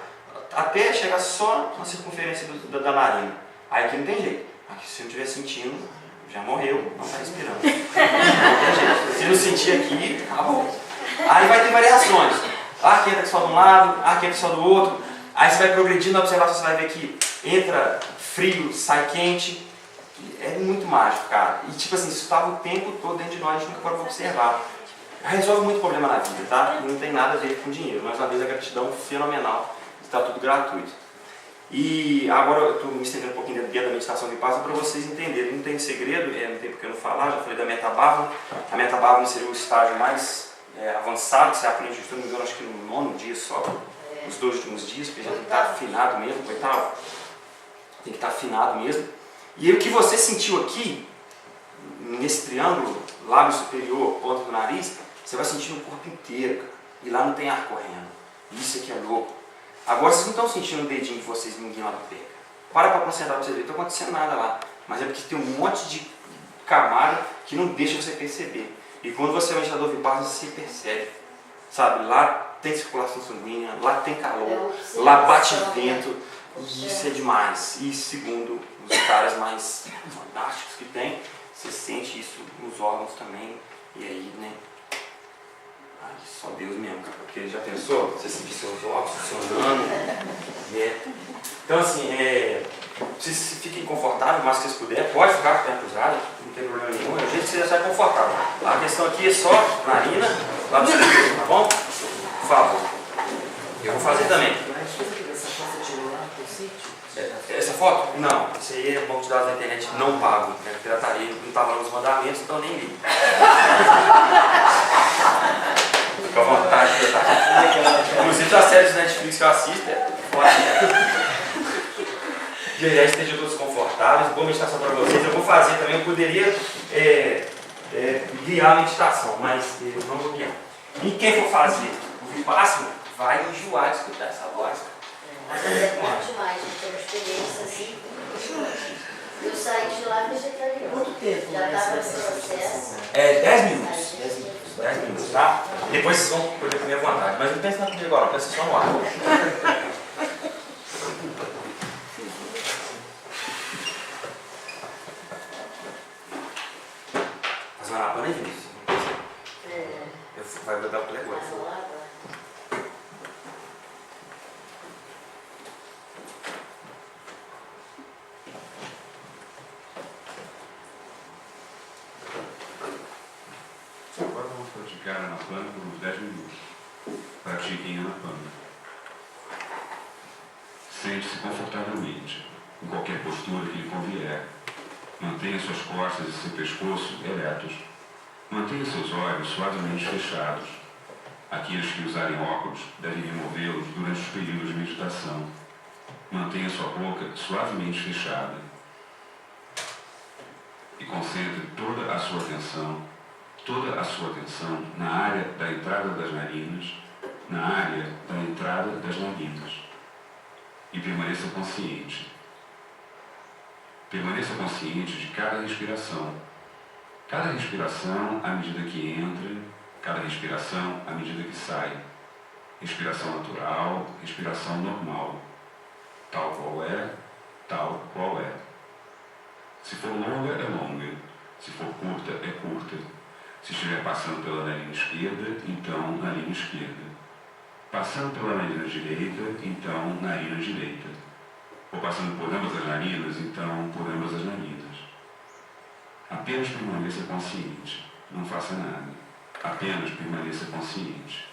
Até chegar só na circunferência da narina. Aí aqui não tem jeito. Aqui se você não estiver sentindo, já morreu, não está respirando. Não tem jeito. Se não sentir aqui, acabou. Aí vai ter variações. Ar que entra só de um lado, ar que entra só do outro. Aí você vai progredindo na observação, você vai ver que entra frio, sai quente. É muito mágico, cara. E tipo assim, isso estava o tempo todo dentro de nós, a gente nunca parou para observar. Resolve muito problema na vida, tá? Não tem nada a ver com dinheiro. Mais uma vez, a gratidão fenomenal. Está tudo gratuito. E agora eu estou me estendendo um pouquinho dentro da meditação Vipassana para vocês entenderem. Não tem segredo, não tem porque eu não falar, já falei da Metabhavana. A Metabhavana seria o estágio mais avançado, que você aprende, se não me engano, acho que no 9º dia só, nos 2 últimos dias, porque já tem que estar afinado mesmo, coitado. Tem que estar afinado mesmo. E aí, o que você sentiu aqui, nesse triângulo, lábio superior, ponta do nariz, você vai sentir no corpo inteiro, cara. E lá não tem ar correndo. Isso aqui é louco. Agora vocês não estão sentindo o dedinho de vocês, ninguém lá do pé. Para concentrar para você ver, não está acontecendo nada lá. Mas é porque tem um monte de camada que não deixa você perceber. E quando você é meditador Vipassana, você percebe. Sabe, lá tem circulação sanguínea, lá tem calor, lá bate vento. E isso é demais. E segundo os caras mais fantásticos que tem, você sente isso nos órgãos também, e aí, né? Ai, só Deus mesmo, cara, porque já pensou? Você sentir seus órgãos funcionando, né? Então, assim, se fiquem confortáveis, mas se vocês puderem, pode ficar com a perna cruzada, não tem problema nenhum, é o jeito que você já sai confortável. A questão aqui é só narina, lá do esquerdo, tá bom? Por favor. Eu vou fazer também. Essa foto? Não, isso aí é banco de dados da internet não pago, né? Pirataria não estava nos mandamentos, então nem li. Fica à vontade, pirataria. Inclusive as séries de Netflix que eu assisto é foda. Aliás, estejam todos confortáveis, boa meditação para vocês. Eu vou fazer também, eu poderia guiar a meditação, mas não vou guiar. E quem for fazer o Vipassana vai enjoar de escutar essa voz. Mas é bom demais, a gente tem uma experiência assim. Eu saí de lá vegetariana. Quanto tempo? Já estava no processo. 10 minutos. 10 minutos, tá? Depois vocês vão poder comer à vontade. Mas não pense na comida agora, pensa só no ar. Fazer uma lapana é isso. Vai botar o play agora. Agora vamos praticar a Anapana por uns 10 minutos. Pratiquem a Anapana. Sente-se confortavelmente, em qualquer postura que lhe convier. Mantenha suas costas e seu pescoço eretos. Mantenha seus olhos suavemente fechados. Aqueles que usarem óculos devem removê-los durante os períodos de meditação. Mantenha sua boca suavemente fechada. E concentre toda a sua atenção na área da entrada das narinas, e permaneça consciente. Permaneça consciente de cada respiração. Cada respiração à medida que entra, cada respiração à medida que sai. Respiração natural, respiração normal. Tal qual é. Se for longa, é longa. Se for curta, é curta. Se estiver passando pela narina esquerda, então narina esquerda. Passando pela narina direita, então narina direita. Ou passando por ambas as narinas, então por ambas as narinas. Apenas permaneça consciente. Não faça nada. Apenas permaneça consciente.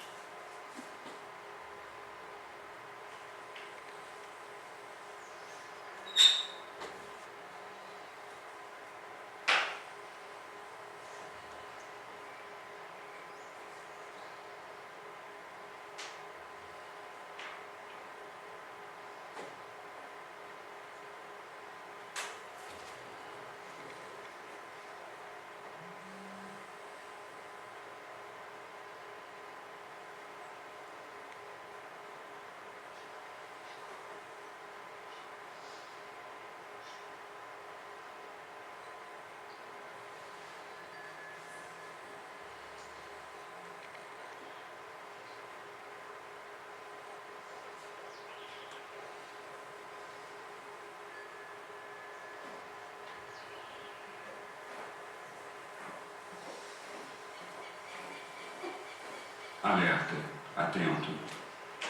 Alerta, atento,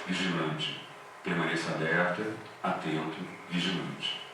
vigilante. Permaneça alerta, atento, vigilante.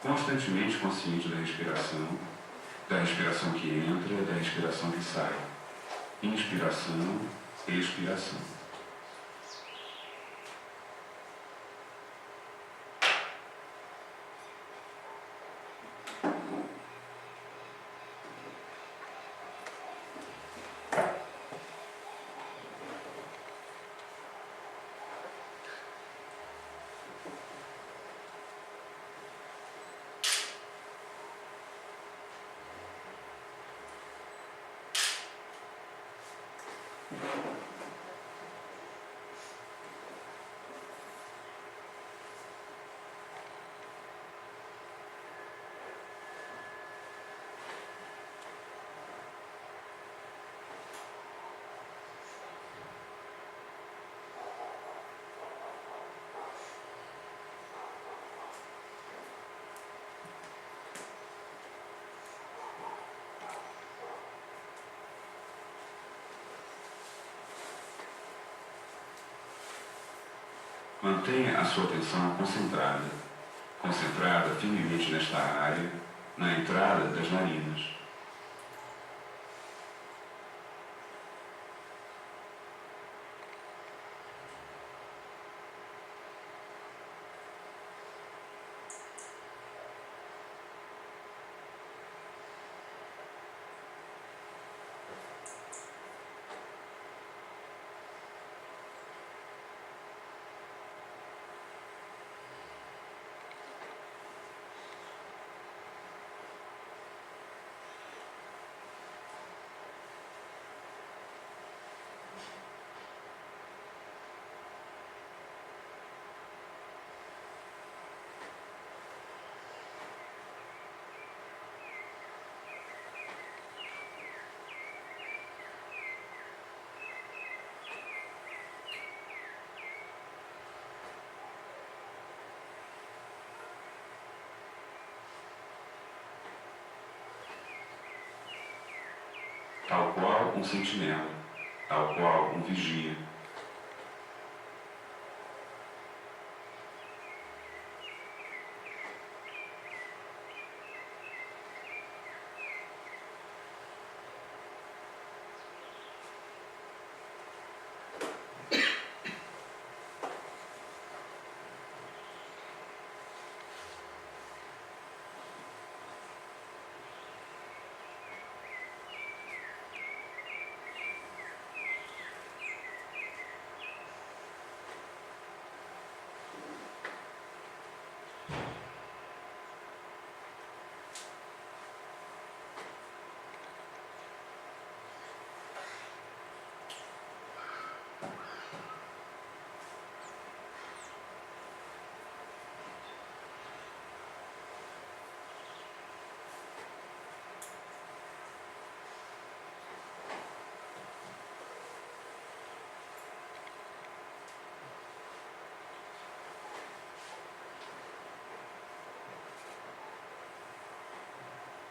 Constantemente consciente da respiração que entra, da respiração que sai. Inspiração, expiração. Mantenha a sua atenção concentrada firmemente nesta área, na entrada das narinas. Tal qual um sentinela, tal qual um vigia.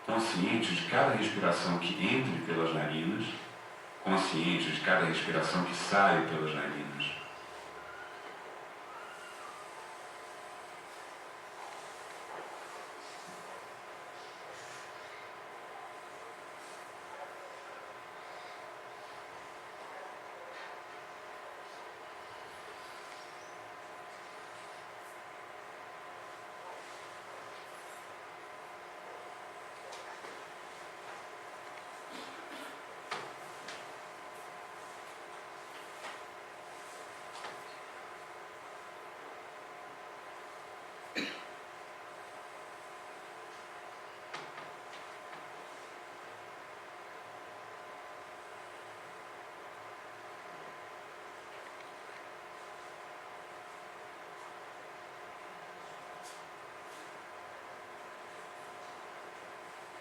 Consciente de cada respiração que entre pelas narinas, consciente de cada respiração que sai pelas narinas.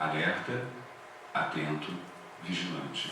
Alerta, atento, vigilante.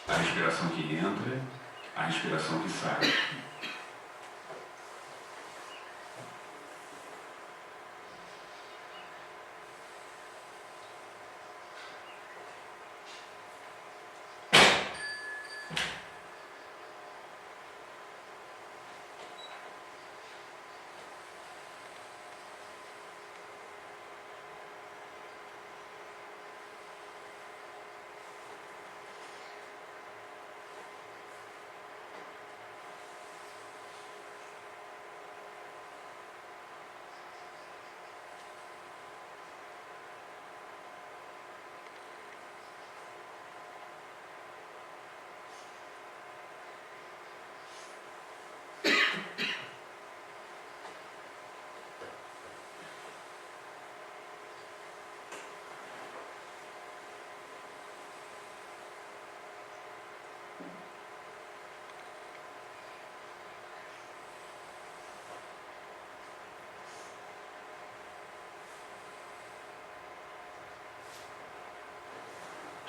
a respiração que entra, a respiração que sai.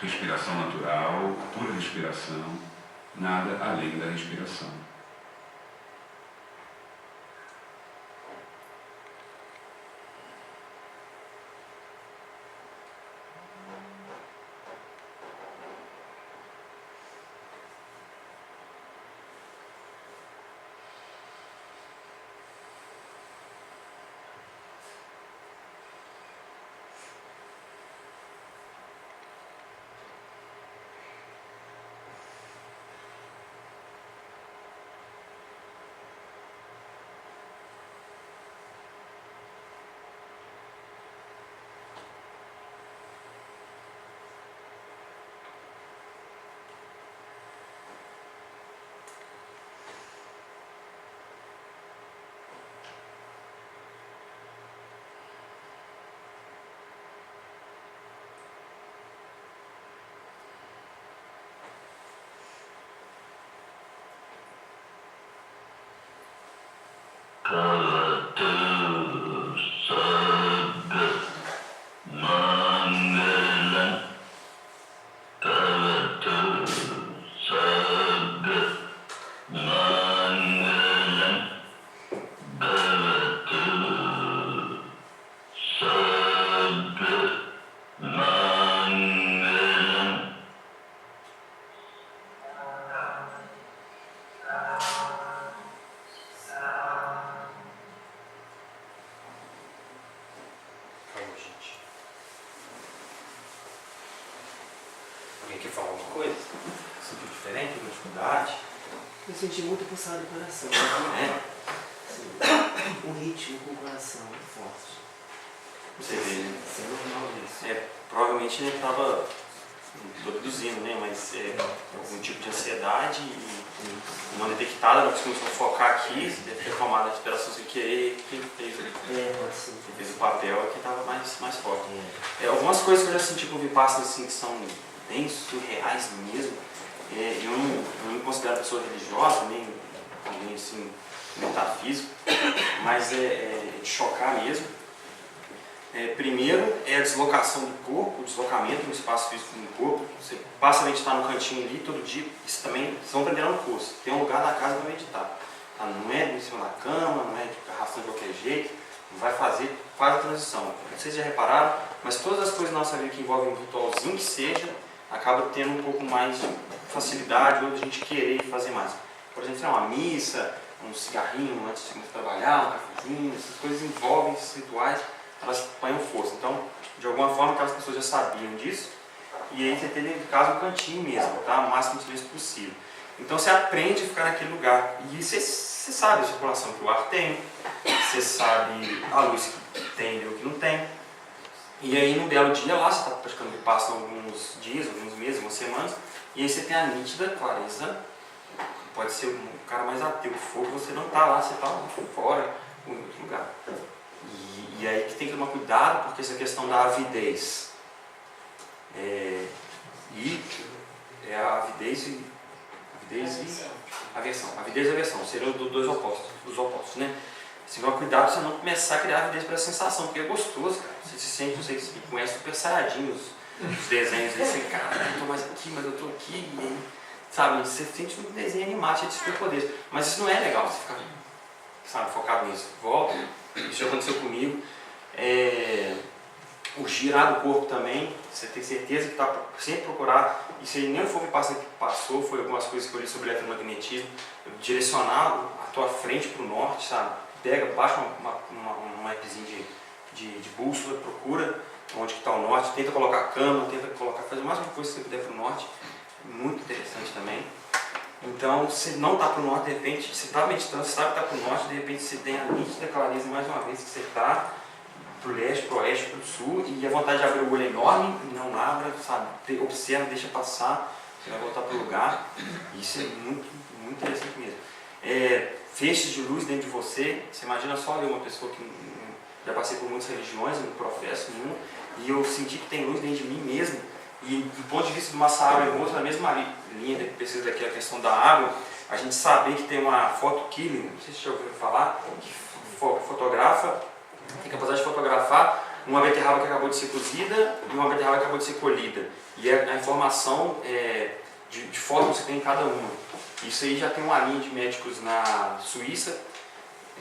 Respiração natural, pura respiração, nada além da respiração. Alguém quer falar alguma coisa? Sentiu diferente, alguma dificuldade? Eu senti muita pulsada do coração. É? Sim. Um ritmo com o coração muito forte. Você vê, né? Isso é normal isso. Provavelmente ele estava, estou deduzindo, né? Mas algum tipo de ansiedade e uma detectada, na hora que você começou a focar aqui, você deve ter tomado a respiração sem querer, que ele fez, Pode ser. ele fez o papel aqui estava mais forte. Algumas coisas que eu já senti com o Vipassana assim, que são bem surreais mesmo. Eu não me considero pessoa religiosa, nem alguém assim, metafísico, mas é de chocar mesmo. Primeiro é a deslocação do corpo, o deslocamento no espaço físico do corpo. Você passa a meditar no cantinho ali todo dia, isso também vocês vão aprender no curso. Tem um lugar da casa para meditar. Tá? Não é em cima da cama, não é de arrastando de qualquer jeito, vai fazer quase a transição. Não sei se já repararam, mas todas as coisas na nossa vida que envolvem um ritualzinho que seja, acaba tendo um pouco mais de facilidade ou de a gente querer fazer mais. Por exemplo, uma missa, um cigarrinho antes de trabalhar, um cafezinho, essas coisas envolvem esses rituais, elas apanham força. Então, de alguma forma, aquelas pessoas já sabiam disso, e aí você tem, no caso, um cantinho mesmo, tá? O máximo de silêncio possível. Então, você aprende a ficar naquele lugar, e você sabe a circulação que o ar tem, você sabe a luz que tem e o que não tem. E aí, num belo dia lá, você está praticando Vipassana alguns dias, alguns meses, algumas semanas, e aí você tem a nítida clareza. Pode ser um cara mais ateu que for, você não está lá, você está lá fora, em outro lugar. E aí que tem que tomar cuidado, porque essa questão da avidez. A avidez e aversão. Avidez e aversão seriam os opostos, né? Você vai cuidar para você não começar a criar avidez para essa sensação, porque é gostoso, cara. Você se sente, não sei, você conhece super saiyajin, os desenhos, aí você, cara, eu estou mais aqui, mas eu estou aqui, e aí sabe? Você sente um desenho animado, cheio de superpoderes. Mas isso não é legal, você ficar, sabe, focado nisso. Volta, isso já aconteceu comigo. O girar do corpo também, você tem certeza que tá sempre procurar, isso aí nem foi me passando que passou, foi algumas coisas que eu li sobre eletromagnetismo, direcionar a tua frente para o norte, sabe? Pega, baixa uma appzinha de bússola, procura onde que está o norte, tenta colocar a cama, tenta colocar, fazer o máximo de coisa que você puder para o norte, muito interessante também. Então, você não está para o norte, de repente, você está meditando, você sabe que está para o norte, de repente você tem a nítida clareza mais uma vez que você está para o leste, para o oeste, para o sul, e a vontade de abrir o olho é enorme, não abra, sabe? Observa, deixa passar, você vai voltar para o lugar. Isso é muito, muito interessante mesmo. Feixes de luz dentro de você, você imagina só eu, uma pessoa que já passei por muitas religiões, não professo nenhuma, e eu senti que tem luz dentro de mim mesmo, e do ponto de vista do Masaru Emoto, na mesma linha de pesquisa daqui, a questão da água, a gente saber que tem uma photokilling, não sei se você já ouviu falar, que fotografa, tem capacidade de fotografar uma beterraba que acabou de ser cozida e uma beterraba que acabou de ser colhida. E a informação de fótons que tem em cada uma. Isso aí já tem uma linha de médicos na Suíça,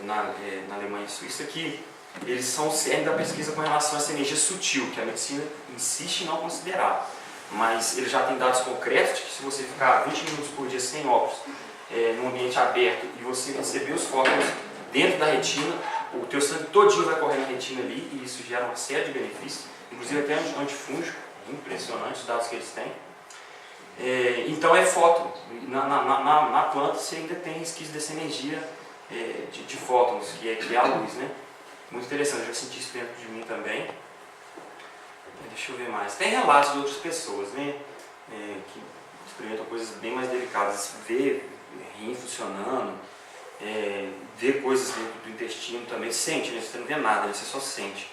na Alemanha e Suíça, que eles são o cerne da pesquisa com relação a essa energia sutil, que a medicina insiste em não considerar. Mas eles já têm dados concretos de que se você ficar 20 minutos por dia sem óculos, num ambiente aberto, e você receber os fótons dentro da retina, o teu sangue todinho vai correr na retina ali, e isso gera uma série de benefícios, inclusive até antifúngico, impressionante os dados que eles têm. Então é fóton. Na planta você ainda tem resquício dessa energia de fótons, que é a luz, né? Muito interessante, eu já senti isso dentro de mim também. Deixa eu ver mais. Tem relatos de outras pessoas, né? Que experimentam coisas bem mais delicadas. Ver rim funcionando, ver coisas dentro do intestino também. Sente, né? Você não vê nada, né? Você só sente.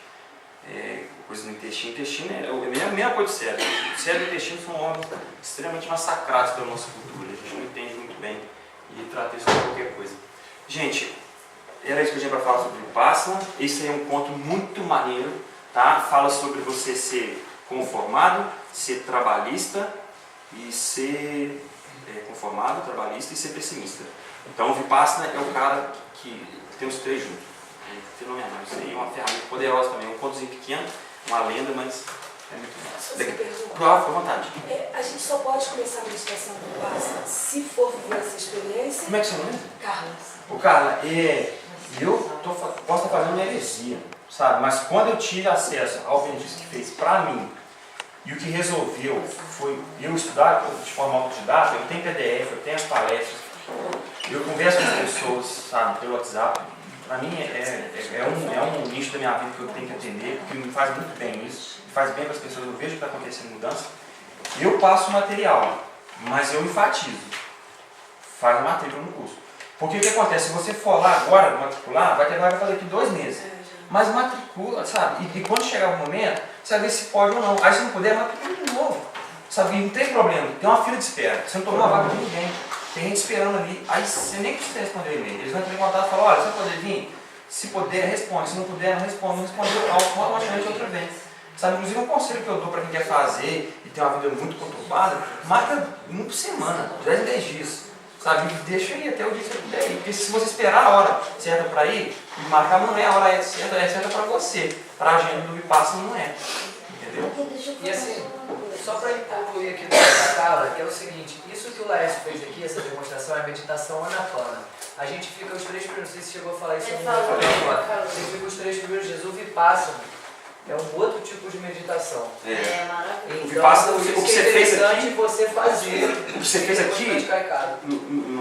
Coisas no intestino. O intestino é a mesma coisa do cérebro. O cérebro e o intestino são órgãos extremamente massacrados pela nossa cultura. A gente não entende muito bem e trata isso como qualquer coisa. Gente, era isso que eu tinha para falar sobre o Vipassana. Esse aí é um ponto muito maneiro, tá? Fala sobre você ser conformado, ser trabalhista e ser conformado, trabalhista e ser pessimista. Então o Vipassana é o cara que tem os três juntos. É fenomenal. Isso aí é uma ferramenta poderosa também. Um contozinho pequeno, uma lenda, mas é muito bom. Claro, fica à vontade. A gente só pode começar a meditação do Vipassana se for viver essa experiência. Como é que você chama? Carla. Ô Carla, eu posso estar fazendo uma heresia, sabe? Mas quando eu tive acesso ao benefício que fez para mim, e o que resolveu foi eu estudar de forma autodidata, eu tenho PDF, eu tenho as palestras, eu converso com as pessoas, sabe, pelo WhatsApp. Para mim é um nicho da minha vida que eu tenho que atender, porque me faz muito bem isso, me faz bem para as pessoas, eu vejo que está acontecendo mudança. Eu passo o material, mas eu enfatizo, faz a matrícula no curso. Porque o que acontece, se você for lá agora matricular, vai fazer aqui 2 meses. Mas matricula, sabe? E quando chegar o momento, você vai ver se pode ou não. Aí se não puder, matricula de novo. Sabe? E não tem problema, tem uma fila de espera. Você não tomou a vaga de ninguém. Tem gente esperando ali. Aí você nem precisa responder o e-mail. Eles vão entrar em contato e falar, olha, você vai poder vir? Se puder, responde. Se não puder, não responde. Não respondeu, automaticamente outra vez. Sabe? Inclusive um conselho que eu dou para quem quer fazer e tem uma vida muito conturbada, marca 1 por semana, 10 em 10 dias. Sabe? Deixa aí até o dia que você puder ir. Porque se você esperar a hora certa para ir, e marcar não é a hora certa, é certa para você. Para a agenda do Vipassana não é. Entendeu? E assim, só para concluir aqui da Carla, que é o seguinte, isso que o Laércio fez aqui, essa demonstração, é a meditação Anapana. A gente fica os 3 primeiros, não sei se chegou a falar isso no agora. Você fica os 3 primeiros dias. O Vipassana é um outro tipo de meditação. Maravilhoso. O Vipassana, Então, o que você fez aqui, você fazer. o que você fez aqui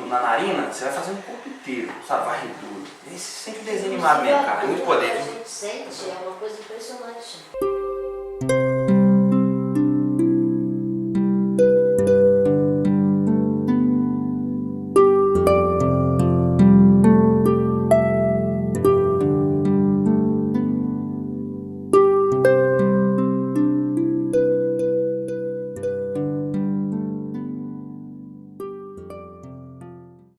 na narina, você vai fazer no corpo inteiro, sabe? Vai tudo. E você sente um desenho animado mesmo, cara. É muito poder. A gente sente, é uma coisa impressionante.